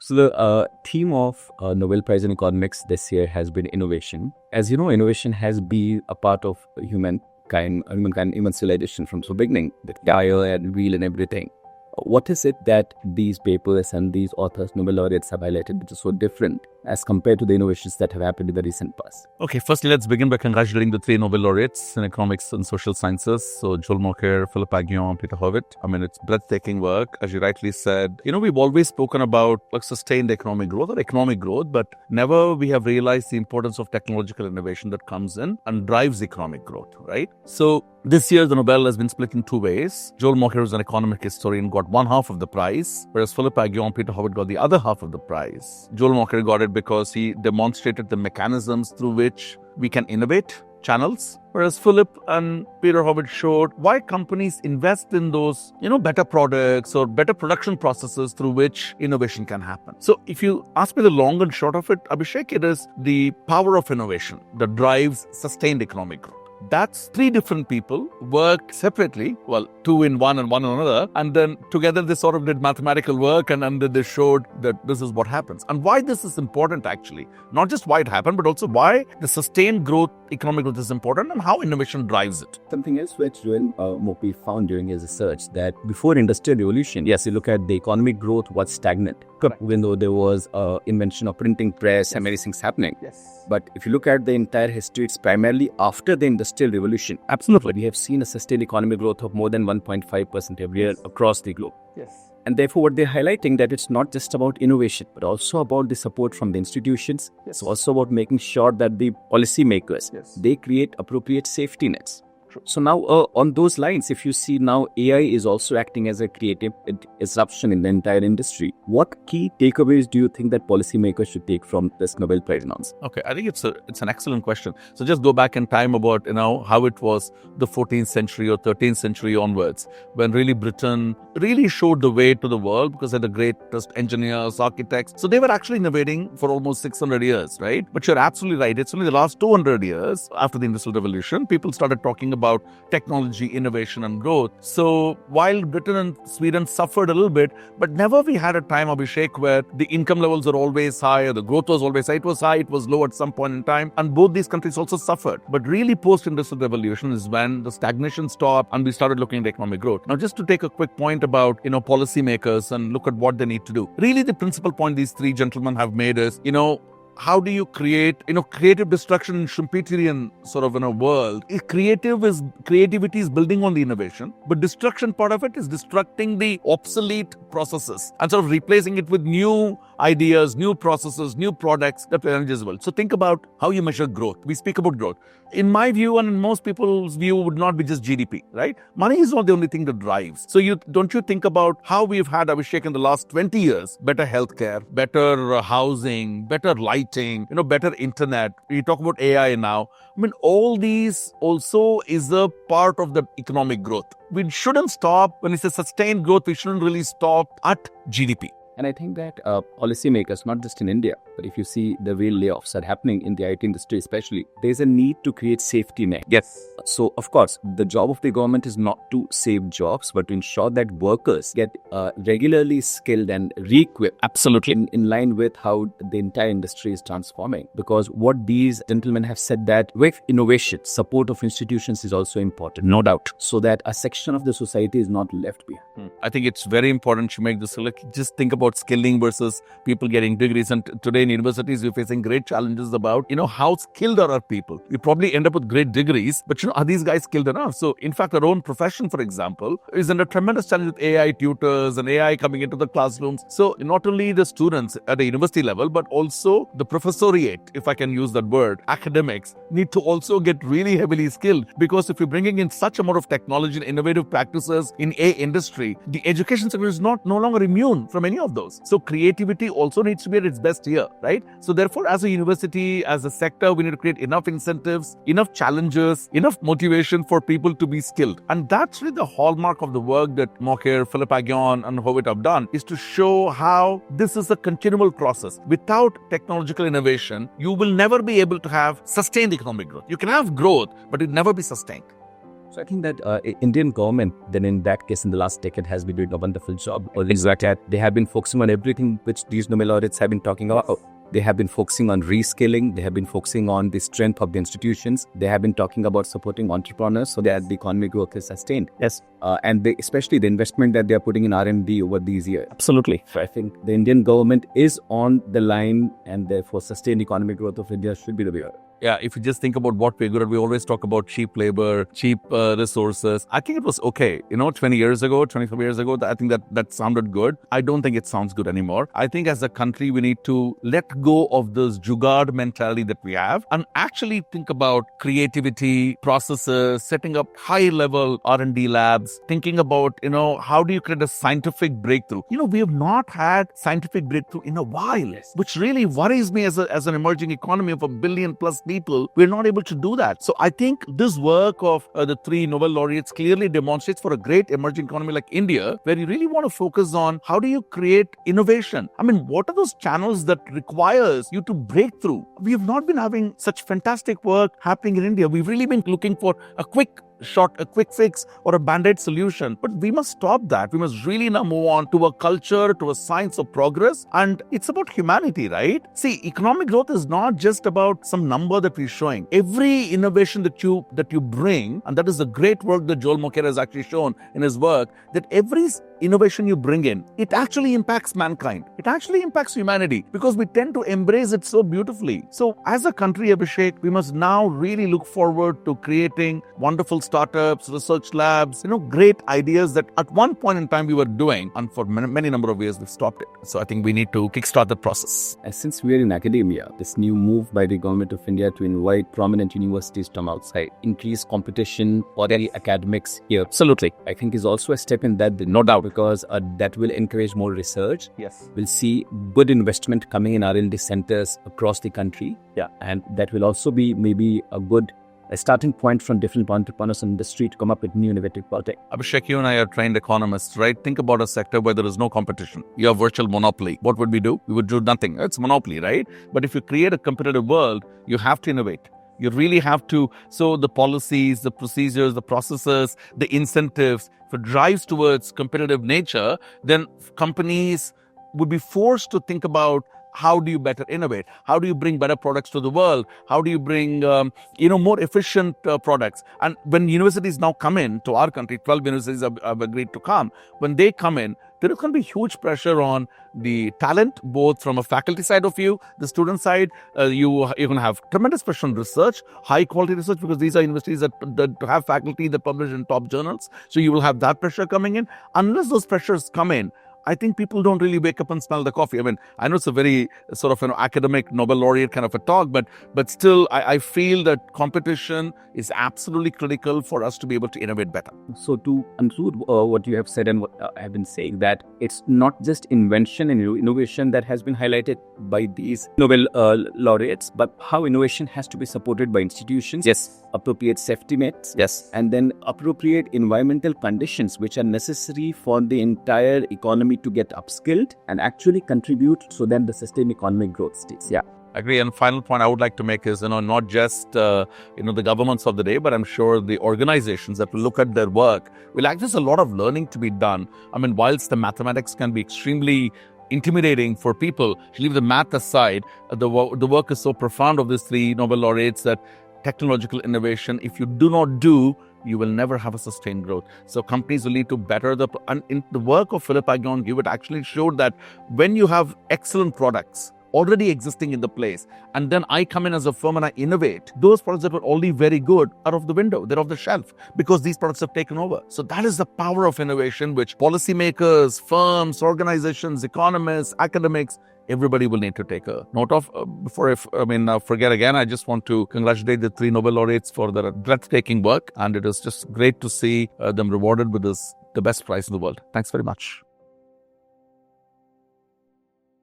So the theme of Nobel Prize in Economics this year has been innovation. As you know, innovation has been a part of human civilization from the beginning, the tire and wheel and everything. What is it that these papers and these authors, Nobel laureates, have highlighted which is so different as compared to the innovations that have happened in the recent past? Okay, firstly, let's begin by congratulating the 3 Nobel laureates in economics and social sciences. So Joel Mokyr, Philippe Aghion, Peter Howitt. I mean, it's breathtaking work. As you rightly said, we've always spoken about sustained economic growth, but never we have realized the importance of technological innovation that comes in and drives economic growth, right? So this year, the Nobel has been split in 2 ways. Joel Mokyr, is an economic historian, got one half of the prize, whereas Philippe Aghion, Peter Howitt got the other half of the prize. Joel Mokyr got it because he demonstrated the mechanisms through which we can innovate, channels, whereas Philip and Peter Howitt showed why companies invest in those, better products or better production processes through which innovation can happen. So if you ask me the long and short of it, Abhishek, it is the power of innovation that drives sustained economic growth. That's 3 different people worked separately, 2 in one and one in another, and then together they sort of did mathematical work and then they showed that this is what happens. And why this is important actually, not just why it happened, but also why the sustained growth, economic growth is important and how innovation drives it. Something else which Joel Mokyr found during his research that before Industrial Revolution, yes, you look at the economic growth was stagnant. Correct. Even though there was invention of printing press and many things happening. Yes. But if you look at the entire history, it's primarily after the Industrial Revolution. Absolutely. We have seen a sustained economic growth of more than 1.5% every year across the globe. Yes. And therefore, what they're highlighting that it's not just about innovation, but also about the support from the institutions. Yes. It's also about making sure that the policymakers, they create appropriate safety nets. So now on those lines, if you see now AI is also acting as a creative disruption in the entire industry. What key takeaways do you think that policymakers should take from this Nobel Prize announcement? Okay, I think it's an excellent question. So just go back in time about how it was the 14th century or 13th century onwards when really Britain really showed the way to the world because they're the greatest engineers, architects. So they were actually innovating for almost 600 years, right? But you're absolutely right. It's only the last 200 years after the Industrial Revolution, people started talking about technology, innovation and growth. So while Britain and Sweden suffered a little bit, but never we had a time, Abhishek, where the income levels are always high, or the growth was always high. It was high, it was low at some point in time. And both these countries also suffered. But really post-Industrial Revolution is when the stagnation stopped and we started looking at economic growth. Now, just to take a quick point about, policymakers and look at what they need to do. Really, the principal point these 3 gentlemen have made is, how do you create, creative destruction in Schumpeterian sort of in a world? Creativity is building on the innovation, but destruction part of it is destructing the obsolete processes and sort of replacing it with new ideas, new processes, new products that will energize the world. So think about how you measure growth. We speak about growth. In my view and in most people's view would not be just GDP, right? Money is not the only thing that drives. So don't you think about how we've had, Abhishek, in the last 20 years, better healthcare, better housing, better lighting, better internet. We talk about AI now. I mean, all these also is a part of the economic growth. We shouldn't stop, when it's a sustained growth, we shouldn't really stop at GDP. And I think that policymakers, not just in India, but if you see the real layoffs that are happening in the IT industry especially, there's a need to create safety net. Yes. So, of course, the job of the government is not to save jobs, but to ensure that workers get regularly skilled and re-equipped. Absolutely. In line with how the entire industry is transforming. Because what these gentlemen have said that with innovation, support of institutions is also important. No doubt. So that a section of the society is not left behind. I think it's very important to make this, just think about skilling versus people getting degrees. And today in universities, we're facing great challenges about, how skilled are our people. We probably end up with great degrees, but are these guys skilled enough? So in fact, our own profession, for example, is under tremendous challenge with AI tutors and AI coming into the classrooms. So not only the students at a university level, but also the professoriate, if I can use that word, academics need to also get really heavily skilled, because if you're bringing in such amount of technology and innovative practices in a industry, the education sector is no longer immune from any of those. So creativity also needs to be at its best here, right? So therefore, as a university, as a sector, we need to create enough incentives, enough challenges, enough motivation for people to be skilled. And that's really the hallmark of the work that Mokyr, Philippe Aghion and Howitt have done, is to show how this is a continual process. Without technological innovation, you will never be able to have sustained economic growth. You can have growth, but it will never be sustained. So I think that Indian government, then in that case, in the last decade, has been doing a wonderful job. Exactly. They have been focusing on everything which these Nobel laureates have been talking about. They have been focusing on reskilling. They have been focusing on the strength of the institutions. They have been talking about supporting entrepreneurs so that the economic growth is sustained. Yes. And especially the investment that they are putting in R&D over these years. Absolutely. So I think the Indian government is on the line, and therefore sustained economic growth of India should be the way. Yeah, if you just think about what we're good at, we always talk about cheap labor, cheap resources. I think it was okay. 20 years ago, 25 years ago, I think that sounded good. I don't think it sounds good anymore. I think as a country, we need to let go of this jugaad mentality that we have and actually think about creativity, processes, setting up high-level R&D labs, thinking about, how do you create a scientific breakthrough? We have not had scientific breakthrough in a while, which really worries me as an emerging economy of 1 billion plus people. We're not able to do that. So I think this work of the 3 Nobel laureates clearly demonstrates for a great emerging economy like India, where you really want to focus on how do you create innovation? I mean, what are those channels that requires you to break through? We have not been having such fantastic work happening in India. We've really been looking for a quick shot, a quick fix or a band-aid solution. But we must stop that. We must really now move on to a culture, to a science of progress. And it's about humanity, right? See, economic growth is not just about some number that we're showing. Every innovation that you bring, and that is the great work that Joel Mokyr has actually shown in his work, that every innovation you bring in, it actually impacts mankind. It actually impacts humanity because we tend to embrace it so beautifully. So as a country, Abhishek, we must now really look forward to creating wonderful startups, research labs, great ideas that at one point in time we were doing, and for many number of years we've stopped it. So I think we need to kickstart the process. And since we are in academia, this new move by the government of India to invite prominent universities from outside, increase competition for the academics here, Absolutely. I think is also a step in that, no doubt, because that will encourage more research. Yes. We'll see good investment coming in R&D centers across the country. Yeah. And that will also be maybe a starting point from different entrepreneurs in the industry to come up with new innovative projects. Abhishek, you and I are trained economists, right? Think about a sector where there is no competition. You have virtual monopoly. What would we do? We would do nothing. It's monopoly, right? But if you create a competitive world, you have to innovate. You really have to. So the policies, the procedures, the processes, the incentives, if it drives towards competitive nature, then companies would be forced to think about how do you better innovate? How do you bring better products to the world? How do you bring, more efficient products? And when universities now come in to our country, 12 universities have agreed to come. When they come in, there is going to be huge pressure on the talent, both from a faculty side of view, the student side. You're going to have tremendous pressure on research, high quality research, because these are universities that have faculty that publish in top journals. So you will have that pressure coming in. Unless those pressures come in, I think people don't really wake up and smell the coffee. I mean, I know it's a very sort of academic Nobel laureate kind of a talk, but still, I feel that competition is absolutely critical for us to be able to innovate better. So to conclude what you have said and what I have been saying, that it's not just invention and innovation that has been highlighted by these Nobel laureates, but how innovation has to be supported by institutions. Yes. Appropriate safety nets. Yes. And then appropriate environmental conditions which are necessary for the entire economy to get upskilled and actually contribute so that the sustained economic growth stays. Yeah. I agree. And final point I would like to make is, not just, the governments of the day, but I'm sure the organizations that will look at their work will act. There's a lot of learning to be done. I mean, whilst the mathematics can be extremely intimidating for people, if you leave the math aside, the work is so profound of these 3 Nobel laureates that technological innovation, if you do not do, you will never have a sustained growth. So companies will need to better and in the work of Philippe Aghion, Hewitt actually showed that when you have excellent products already existing in the place, and then I come in as a firm and I innovate, those products that were already very good are off the window, they're off the shelf, because these products have taken over. So that is the power of innovation, which policymakers, firms, organizations, economists, academics, everybody will need to take a note of. Forget again, I just want to congratulate the 3 Nobel laureates for their breathtaking work, and it is just great to see them rewarded with the best prize in the world. Thanks very much.